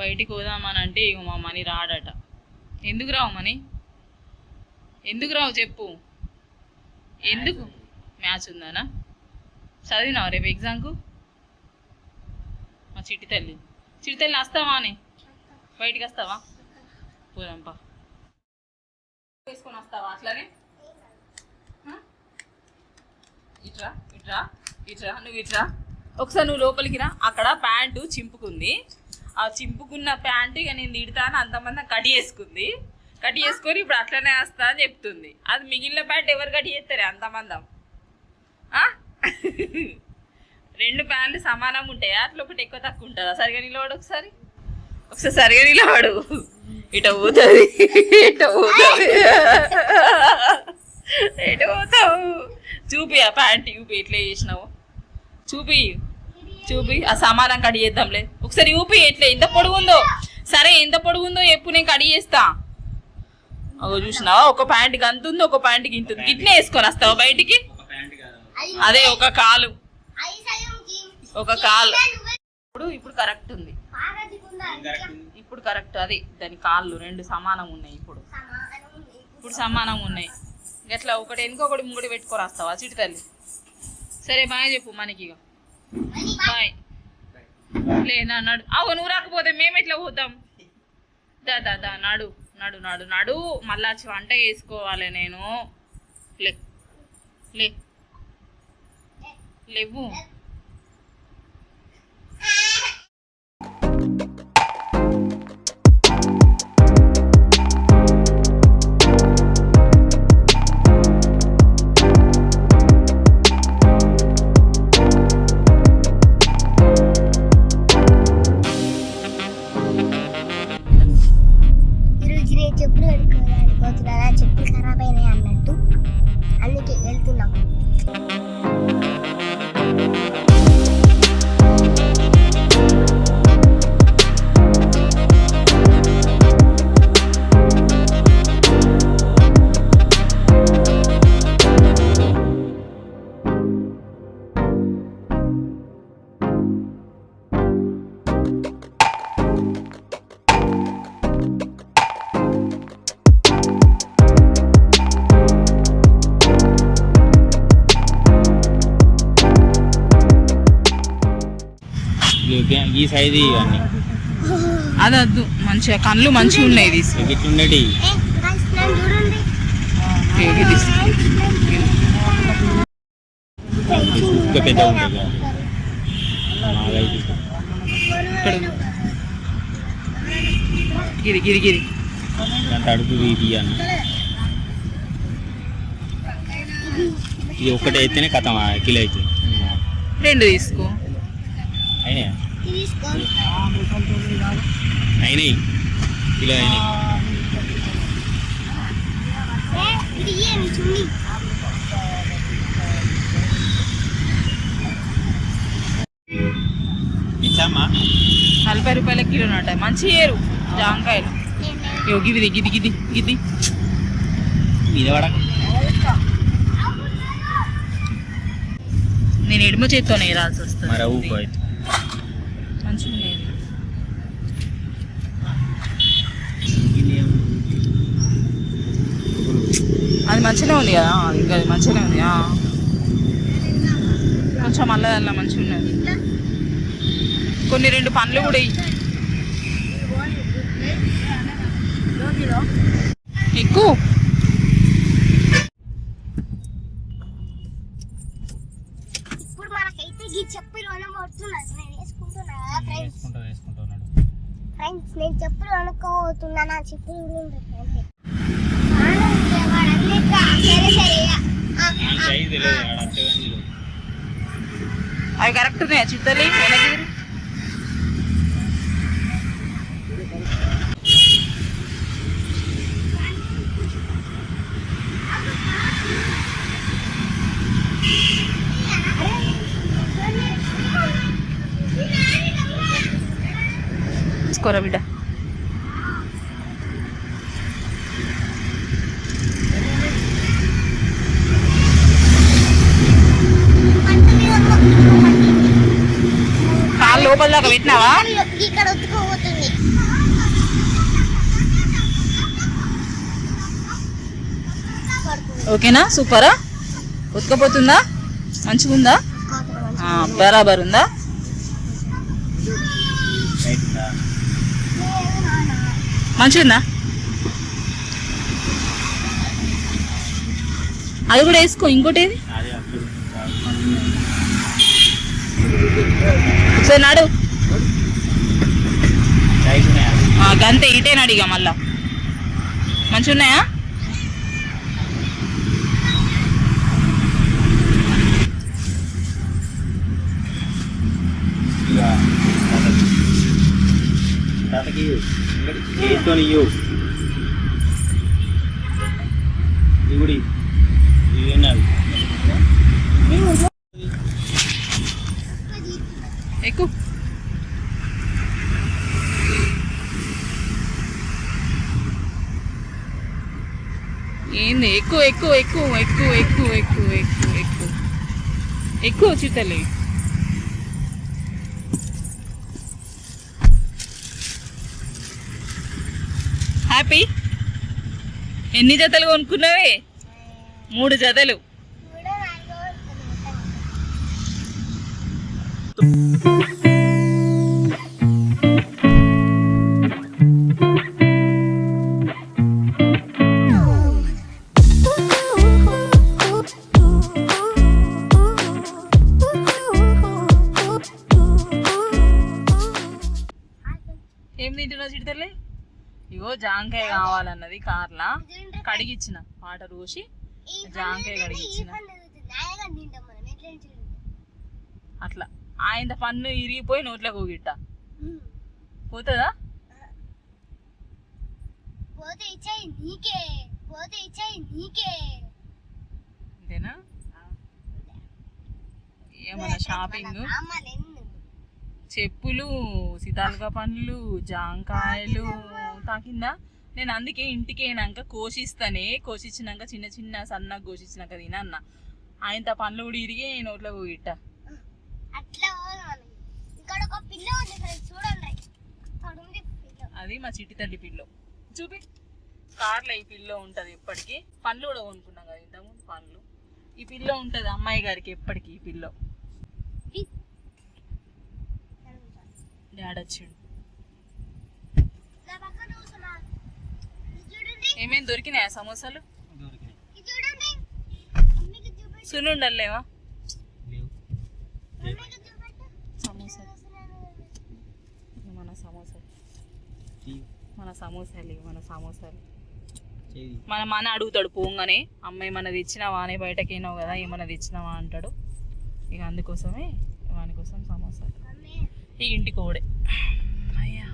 బయటికి పోదామని అంటే ఇక మా మనీ రాడట. ఎందుకు రావు మనీ? ఎందుకు రావు చెప్పు. ఎందుకు? మ్యాచ్ ఉందానా? చదివినావు రేపు ఎగ్జామ్కు? మా చిట్టి తల్లి వస్తావా అని? బయటికి వస్తావా? పోదాంపా. వేసుకొని వస్తావా అట్లానే? ఇట్రా ఇట్రా ఇట్రా, నువ్వు ఇట్రా ఒకసారి. నువ్వు లోపలికి రా. అక్కడ ప్యాంటు చింపుకుంది. ఆ చింపుకున్న ప్యాంటు ఇక నేను తిడతాను అంతమంది కట్ చేసుకుంది. కట్ చేసుకొని ఇప్పుడు అట్లనే వస్తా అని చెప్తుంది. అది మిగిలిన ప్యాంట్ ఎవరు కట్ చేస్తారే అంతమందం? 2 ప్యాంట్లు సమానం ఉంటాయా? అట్లా ఒకటి ఎక్కువ తక్కువ ఉంటుందా? సరిగా నిలబడు ఒకసారి. సరిగా నిలబడు. ఇట పోతుంది ఎటు పోతావు? చూపి ఆ ప్యాంట్ చూపి ఎట్లా చేసినావు చూపి. ఆ సమానం కడి చేద్దాంలే ఒకసారి. ఊపి ఎట్లా ఎంత పొడుగుందో. సరే ఎంత పొడుగుందో ఎప్పుడు నేను కడి చేస్తా. చూసినావా? ఒక ప్యాంట్కి అంత ఉంది, ఒక ప్యాంట్కి ఇంత ఉంది. ఇట్లే వేసుకొని వస్తావా బయటికి? అదే ఒక కాలు ఇప్పుడు కరెక్ట్ ఉంది. ఇప్పుడు కరెక్ట్. అది దాని కాళ్ళు 2 సమానం ఉన్నాయి. ఇప్పుడు సమానం ఉన్నాయి. గట్లా ఒకటి వెనుకొకటి ముంగడి పెట్టుకొని వస్తావా చిట్టి తల్లి? సరే బాయ్ చెప్పు మనకి. బాయ్ లే. నడు. నువ్వు రాకపోతే మేము ఎట్లా పోతాం? దా నడు నడు నడు నడు. మళ్ళా వంట చేసుకోవాలి నేను. లేవు. చెప్పులు పెట్టుకోవాలనుకుంటున్నారా? చెప్పులు ఖరాబ్ అయినాయి అన్నట్టు, అందుకే వెళ్తున్నాం. ఈ సైజు ఇవన్నీ అదద్దు. మంచిగా కళ్ళు మంచిగా ఉన్నాయి. ఇట్లుండేటి ఇంకా పెద్ద ఉంటుంది. గిరి గిరి గిరి దాంట్లో అడుగు ఇది అన్న. ఇది ఒక్కటే అయితేనే కథం కిలో అయితే 2 తీసుకో. అయినాయి కిలో అయినాయి. ఇచ్చామ్మా 40 రూపాయల కిలో ఉంటాయి. మంచి ఏరు జాంకాయలు. గిది గిది గిది గిది మీద పడక. నేను ఎడమ చేత్తోనే ఏరాల్సి వస్తుంది. మరి ఊపు అయితే మంచిగా అది మంచిగా ఉంది కదా. ఇంకా అది మంచిగా ఉంది. కొంచెం అల్ల మంచిగా ఉన్నది. కొన్ని 2 పండ్లు కూడా ఎక్కువ. ఇప్పుడు మనకైతే ఈ చెప్పులు కొనబోతున్నాను. నేను వేసుకుంటున్నాను ఫ్రెండ్స్. నేను చెప్పులు కొనుక్కోబోతున్నా. నా చెప్పులు అవి కరెక్ట్ ఉన్నాయా చిత్తలి? వెనగిరి తీసుకోరా బిడ్డ. కాళ్ళు లోపల దాకా పెట్టినావా? ఇక్కడ ఉతుకోబోతుంది. రండి. ఓకేనా? సూపరా? ఉతకపోతుందా? మంచిగుందా? బరాబర్ ఉందా? మంచిగుందా? అది కూడా వేసుకో. ఇంకోటి ఏది? సరే నాడు గంతే. ఇటేనాడు ఇక మళ్ళా. మంచిగా ఉన్నాయా? ఎక్కువ ఏంది? ఎక్కువ ఎక్కువ ఎక్కువ ఎక్కువ ఎక్కువ ఎక్కువ ఎక్కువ ఎక్కువ ఎక్కువ చిట్టలే. హ్యాపీ? ఎన్ని జతలు కొనుక్కున్నావే? 3 జతలు. ఏం తింటున్నావు చిడతలే? ఇగో జాంకాయ కావాలన్నది కార్లా కడిగిచ్చిన, వాటర్ పోసి జాంకాయ కడిగిచ్చిన. అట్లా ఆయన పన్ను ఇరిగిపోయి నోట్లో కోగిట్ట పోతుందా? అంతేనా? ఏమన్నా షాపింగ్, చెప్పులు, సీతాలుగా పండ్లు, జాంకాయలు తాకిందా? నేను అందుకే ఇంటికి అయినాక కోసిచ్చినాక చిన్న చిన్న సన్నగా కోసిచ్చినాక తిన అన్న. ఆయన పండ్లు కూడా ఇరిగి నోట్లో పోయిట్ట. అది మా చిట్టి తల్లి పిల్లో. చూపి కార్లో ఈ పిల్లో ఉంటది ఎప్పటికీ. పండ్లు కూడా కొనుక్కున్నాం కదా ఇంతకుముందు. పండ్లు ఈ పిల్లో ఉంటది అమ్మాయి గారికి ఎప్పటికీ. ఈ పిల్లో డాడీ వచ్చిండు. ఏమేమి దొరికినాయా సమోసాలు? సున్నుండలేవా? సమోసాలు మన సమోసాలు మన సమోసాలు మన సమోసాలు మన అడుగుతాడు పోగానే, అమ్మాయి మన తెచ్చినావా అని. బయటకేనావు కదా, ఏమన్నా తెచ్చినావా అంటాడు. ఇక అందుకోసమే వాని కోసం సమోసాలు. ఈ ఇంటికి ఓడే. అయ్యా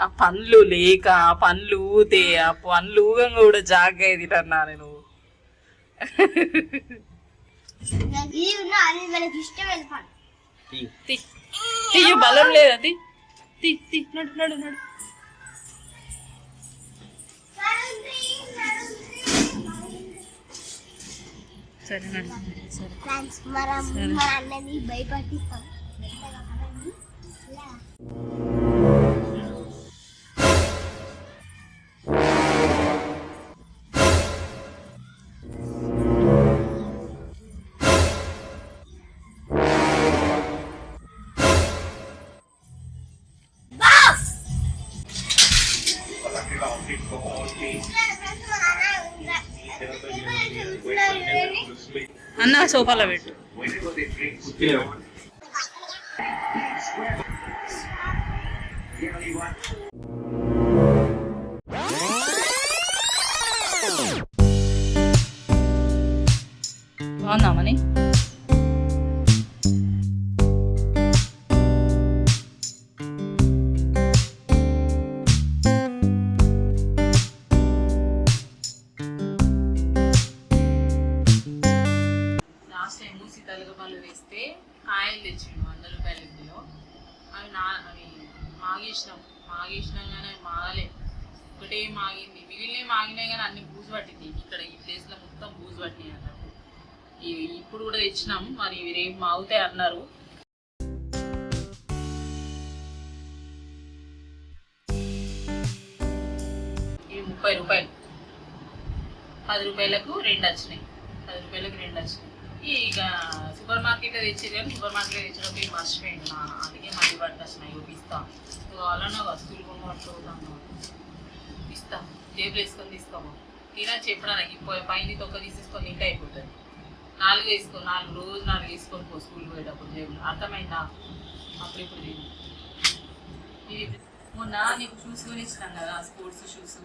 ఆ పండ్లు లేక, ఆ పండ్లు ఊతే, ఆ పండ్లు ఊగంగా కూడా జాగ్రత్త తింటున్నా నేను. తీయ బలం లేదా? నడు నడు నడు. సరే నడు. సరే భయపడిస్తాం. అన్న సోఫాలో పెట్టు. బాగుందామని లాస్ట్ టైం సీతాలుగా పళ్ళు వేస్తే కాయలు తెచ్చిండు 100 రూపాయల కిలో. అవి మాగేసినాం కానీ అవి మాగలే. ఒకటే మాగింది, మిగిలినవి మాగినాయి కానీ అన్ని బూజు పట్టింది. ఇక్కడ ఈ ప్లేస్లో మొత్తం బూజు పట్టినాయి అన్నట్టు. ఇవి ఇప్పుడు కూడా తెచ్చినాం, మరి ఇవి రేపు మాగుతాయి అన్నారు. ఇవి 30 రూపాయలు, 10 రూపాయలకు 2 వచ్చినాయి. 10 రూపాయలకు 2 వచ్చినాయి. ఇక సూపర్ మార్కెట్లో తెచ్చారు కానీ సూపర్ మార్కెట్లో తెచ్చినప్పుడు ఇవి మర్చిపోయింది. అందుకే మళ్ళీ పట్టుకొచ్చినాయి. ఇవి ఇస్తా కావాలన్నా వస్తువులు కొన్ని పట్టుకోతాను. ఇస్తా టేబుల్ వేసుకొని తీసుకోమా. తినచ్చు ఎప్పుడన్నా పైన తొక్క తీసేసుకొని తింటే అయిపోతుంది. 4 వేసుకో, 4 రోజు 4 వేసుకొని పో స్కూల్కి పోయేటప్పుడు టేబుల్. అర్థమైందా? అప్పుడు ఇప్పుడు తిని. ఇది మొన్న నీకు షూస్ కొని ఇచ్చినాం కదా, స్పోర్ట్స్ షూస్.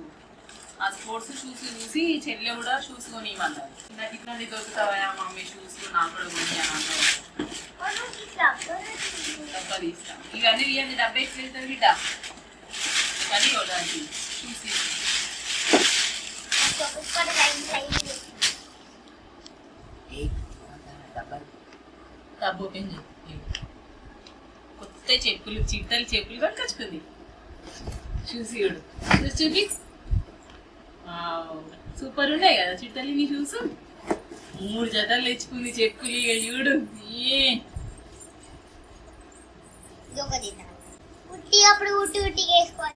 ఆ స్పోర్ట్స్ షూస్ చూసి చెల్లె కూడా షూస్ కొని ఇవ్వన్నారు. నాకు ఇట్లాంటి దొరుకుతావా మమ్మీ షూస్, నాకు కూడా కొని అని అన్నారు. డబ్బా తీస్తాం. ఇవన్నీ ఇవన్నీ డబ్బా ఎట్లేదు బిడ్డ కానీ దానికి చూసి డబ్బు ఓపెన్ చేయి. కొత్త చెప్పులు, చిట్టలు చెప్పులు కట్టుకొచ్చుకుంది. చూసి చూపి సూపర్ ఉన్నాయి కదా చిట్టలి నీ షూస్. 3 జతలు తెచ్చుకుంది చెప్పులు. ఇక చూడు ఉట్టి అప్పుడు ఉట్టి ఉట్టికి వేసుకోవాలి.